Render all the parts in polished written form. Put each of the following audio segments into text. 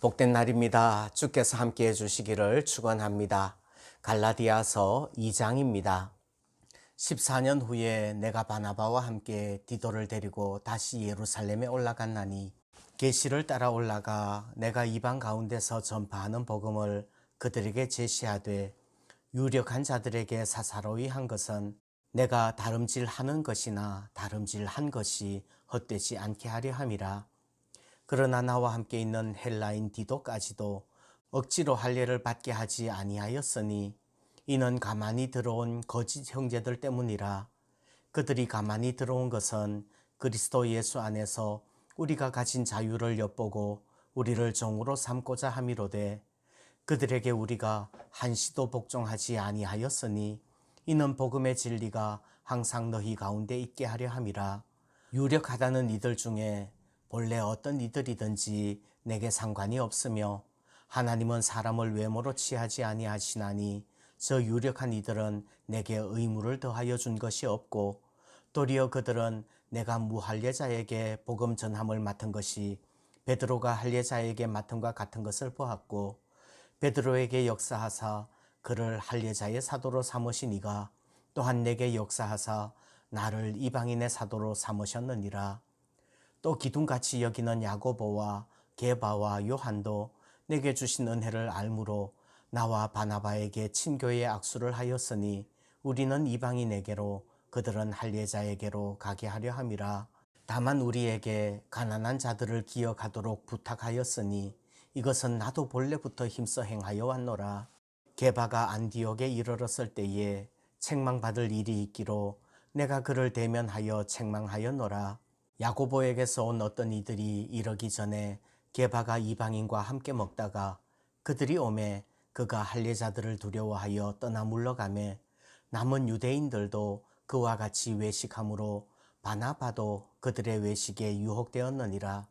복된 날입니다. 주께서 함께해 주시기를 축원합니다. 갈라디아서 2장입니다. 14년 후에 내가 바나바와 함께 디도를 데리고 다시 예루살렘에 올라갔나니 계시를 따라 올라가 내가 이방 가운데서 전파하는 복음을 그들에게 제시하되 유력한 자들에게 사사로이 한 것은 내가 다름질하는 것이나 다름질한 것이 헛되지 않게 하려 함이라. 그러나 나와 함께 있는 헬라인 디도까지도 억지로 할례를 받게 하지 아니하였으니 이는 가만히 들어온 거짓 형제들 때문이라. 그들이 가만히 들어온 것은 그리스도 예수 안에서 우리가 가진 자유를 엿보고 우리를 종으로 삼고자 함이로되 그들에게 우리가 한시도 복종하지 아니하였으니 이는 복음의 진리가 항상 너희 가운데 있게 하려 함이라. 유력하다는 이들 중에 본래 어떤 이들이든지 내게 상관이 없으며 하나님은 사람을 외모로 취하지 아니하시나니 저 유력한 이들은 내게 의무를 더하여 준 것이 없고 도리어 그들은 내가 무할례자에게 복음 전함을 맡은 것이 베드로가 할례자에게 맡음과 같은 것을 보았고 베드로에게 역사하사 그를 할례자의 사도로 삼으시니가 또한 내게 역사하사 나를 이방인의 사도로 삼으셨느니라. 또 기둥같이 여기는 야고보와 게바와 요한도 내게 주신 은혜를 알므로 나와 바나바에게 친교의 악수를 하였으니 우리는 이방인에게로 그들은 할례자에게로 가게 하려 함이라. 다만 우리에게 가난한 자들을 기억하도록 부탁하였으니 이것은 나도 본래부터 힘써 행하여 왔노라. 게바가 안디옥에 이르렀을 때에 책망받을 일이 있기로 내가 그를 대면하여 책망하였노라. 야고보에게서 온 어떤 이들이 이르기 전에 게바가 이방인과 함께 먹다가 그들이 오매 그가 할례자들을 두려워하여 떠나 물러가매 남은 유대인들도 그와 같이 외식함으로 바나바도 그들의 외식에 유혹되었느니라.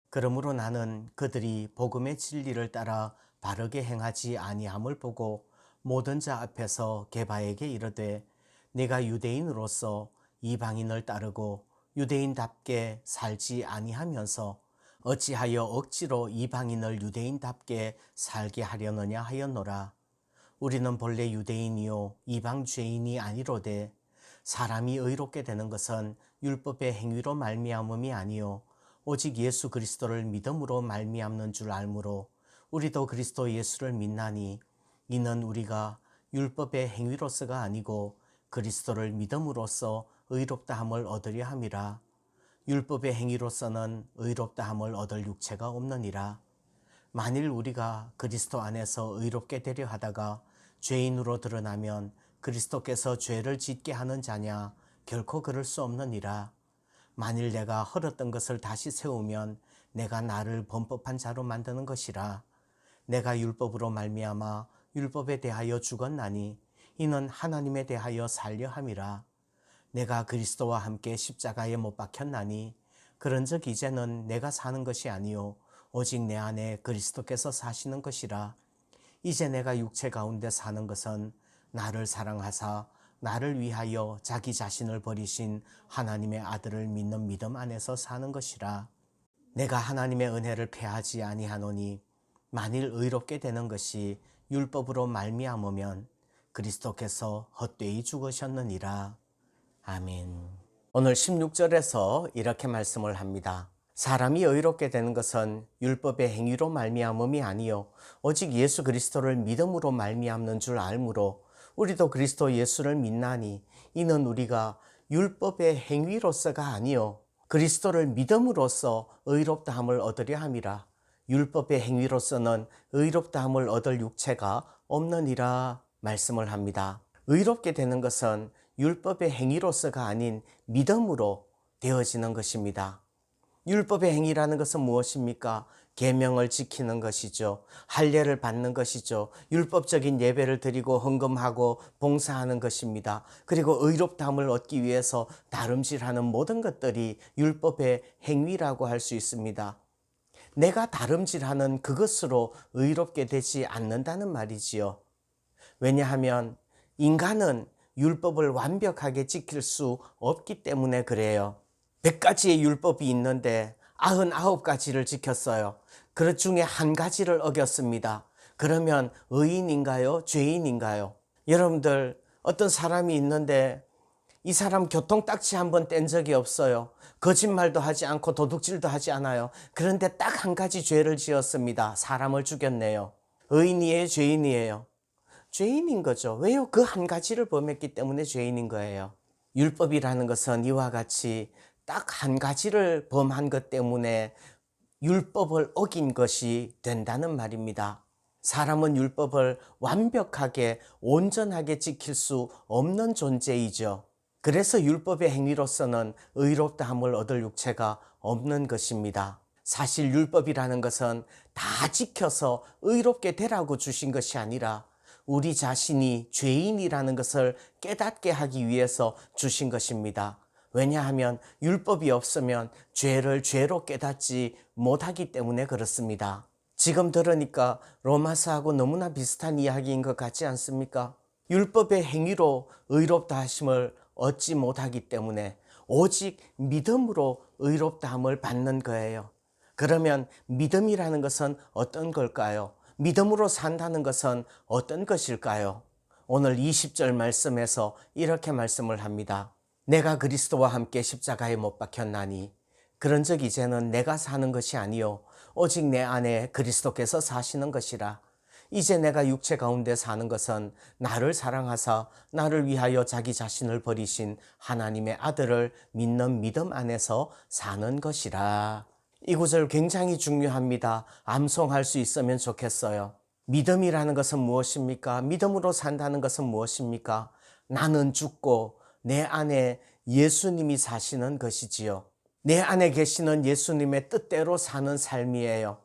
그러므로 나는 그들이 복음의 진리를 따라 바르게 행하지 아니함을 보고 모든 자 앞에서 게바에게 이르되 네가 유대인으로서 이방인을 따르고 유대인답게 살지 아니하면서 어찌하여 억지로 이방인을 유대인답게 살게 하려느냐 하였노라. 우리는 본래 유대인이요 이방 죄인이 아니로되 사람이 의롭게 되는 것은 율법의 행위로 말미암음이 아니요 오직 예수 그리스도를 믿음으로 말미암는 줄 알므로 우리도 그리스도 예수를 믿나니 이는 우리가 율법의 행위로서가 아니고 그리스도를 믿음으로써 의롭다함을 얻으려 함이라. 율법의 행위로서는 의롭다함을 얻을 육체가 없느니라. 만일 우리가 그리스도 안에서 의롭게 되려 하다가 죄인으로 드러나면 그리스도께서 죄를 짓게 하는 자냐? 결코 그럴 수 없느니라. 만일 내가 헐었던 것을 다시 세우면 내가 나를 범법한 자로 만드는 것이라. 내가 율법으로 말미암아 율법에 대하여 죽었나니 이는 하나님에 대하여 살려 함이라. 내가 그리스도와 함께 십자가에 못 박혔나니 그런즉 이제는 내가 사는 것이 아니요 오직 내 안에 그리스도께서 사시는 것이라. 이제 내가 육체 가운데 사는 것은 나를 사랑하사 나를 위하여 자기 자신을 버리신 하나님의 아들을 믿는 믿음 안에서 사는 것이라. 내가 하나님의 은혜를 패하지 아니하노니 만일 의롭게 되는 것이 율법으로 말미암으면 그리스도께서 헛되이 죽으셨느니라. 아멘. 오늘 16절에서 이렇게 말씀을 합니다. 사람이 의롭게 되는 것은 율법의 행위로 말미암음이 아니요 오직 예수 그리스도를 믿음으로 말미암는 줄 알므로 우리도 그리스도 예수를 믿나니 이는 우리가 율법의 행위로서가 아니요 그리스도를 믿음으로써 의롭다함을 얻으려 함이라. 율법의 행위로서는 의롭다함을 얻을 육체가 없느니라 말씀을 합니다. 의롭게 되는 것은 율법의 행위로서가 아닌 믿음으로 되어지는 것입니다. 율법의 행위라는 것은 무엇입니까? 계명을 지키는 것이죠. 할례를 받는 것이죠. 율법적인 예배를 드리고 헌금하고 봉사하는 것입니다. 그리고 의롭다함을 얻기 위해서 다름질하는 모든 것들이 율법의 행위라고 할 수 있습니다. 내가 다름질하는 그것으로 의롭게 되지 않는다는 말이지요. 왜냐하면 인간은 율법을 완벽하게 지킬 수 없기 때문에 그래요. 100가지의 율법이 있는데 99가지를 지켰어요. 그 중에 한 가지를 어겼습니다. 그러면 의인인가요? 죄인인가요? 여러분들, 어떤 사람이 있는데 이 사람 교통딱지 한 번 뗀 적이 없어요. 거짓말도 하지 않고 도둑질도 하지 않아요. 그런데 딱 한 가지 죄를 지었습니다. 사람을 죽였네요. 의인이에요? 죄인이에요? 죄인인 거죠. 왜요? 그 한 가지를 범했기 때문에 죄인인 거예요. 율법이라는 것은 이와 같이 딱 한 가지를 범한 것 때문에 율법을 어긴 것이 된다는 말입니다. 사람은 율법을 완벽하게 온전하게 지킬 수 없는 존재이죠. 그래서 율법의 행위로서는 의롭다함을 얻을 육체가 없는 것입니다. 사실 율법이라는 것은 다 지켜서 의롭게 되라고 주신 것이 아니라 우리 자신이 죄인이라는 것을 깨닫게 하기 위해서 주신 것입니다. 왜냐하면 율법이 없으면 죄를 죄로 깨닫지 못하기 때문에 그렇습니다. 지금 들으니까 로마서하고 너무나 비슷한 이야기인 것 같지 않습니까? 율법의 행위로 의롭다 하심을 얻지 못하기 때문에 오직 믿음으로 의롭다함을 받는 거예요. 그러면 믿음이라는 것은 어떤 걸까요? 믿음으로 산다는 것은 어떤 것일까요? 오늘 20절 말씀에서 이렇게 말씀을 합니다. 내가 그리스도와 함께 십자가에 못 박혔나니 그런즉 이제는 내가 사는 것이 아니요 오직 내 안에 그리스도께서 사시는 것이라. 이제 내가 육체 가운데 사는 것은 나를 사랑하사 나를 위하여 자기 자신을 버리신 하나님의 아들을 믿는 믿음 안에서 사는 것이라. 이 구절 굉장히 중요합니다. 암송할 수 있으면 좋겠어요. 믿음이라는 것은 무엇입니까? 믿음으로 산다는 것은 무엇입니까? 나는 죽고 내 안에 예수님이 사시는 것이지요. 내 안에 계시는 예수님의 뜻대로 사는 삶이에요.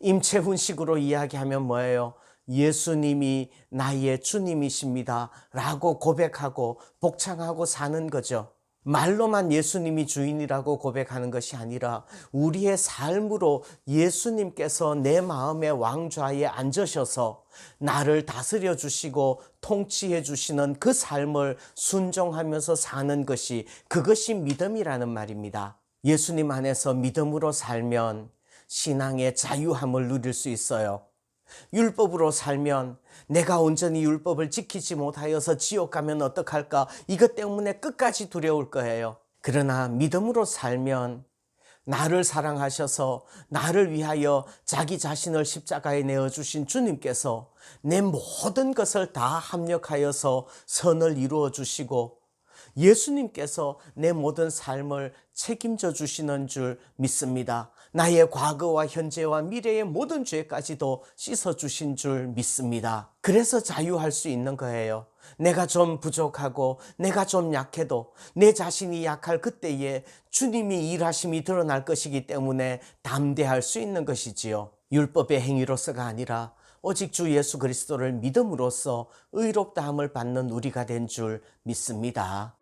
임채훈식으로 이야기하면 뭐예요? 예수님이 나의 주님이십니다 라고 고백하고 복창하고 사는 거죠. 말로만 예수님이 주인이라고 고백하는 것이 아니라 우리의 삶으로 예수님께서 내 마음의 왕좌에 앉으셔서 나를 다스려 주시고 통치해 주시는 그 삶을 순종하면서 사는 것이, 그것이 믿음이라는 말입니다. 예수님 안에서 믿음으로 살면 신앙의 자유함을 누릴 수 있어요. 율법으로 살면 내가 온전히 율법을 지키지 못하여서 지옥 가면 어떡할까? 이것 때문에 끝까지 두려울 거예요. 그러나 믿음으로 살면 나를 사랑하셔서 나를 위하여 자기 자신을 십자가에 내어주신 주님께서 내 모든 것을 다 합력하여서 선을 이루어 주시고 예수님께서 내 모든 삶을 책임져 주시는 줄 믿습니다. 나의 과거와 현재와 미래의 모든 죄까지도 씻어 주신 줄 믿습니다. 그래서 자유할 수 있는 거예요. 내가 좀 부족하고 내가 좀 약해도 내 자신이 약할 그때에 주님이 일하심이 드러날 것이기 때문에 담대할 수 있는 것이지요. 율법의 행위로서가 아니라 오직 주 예수 그리스도를 믿음으로써 의롭다함을 받는 우리가 된 줄 믿습니다.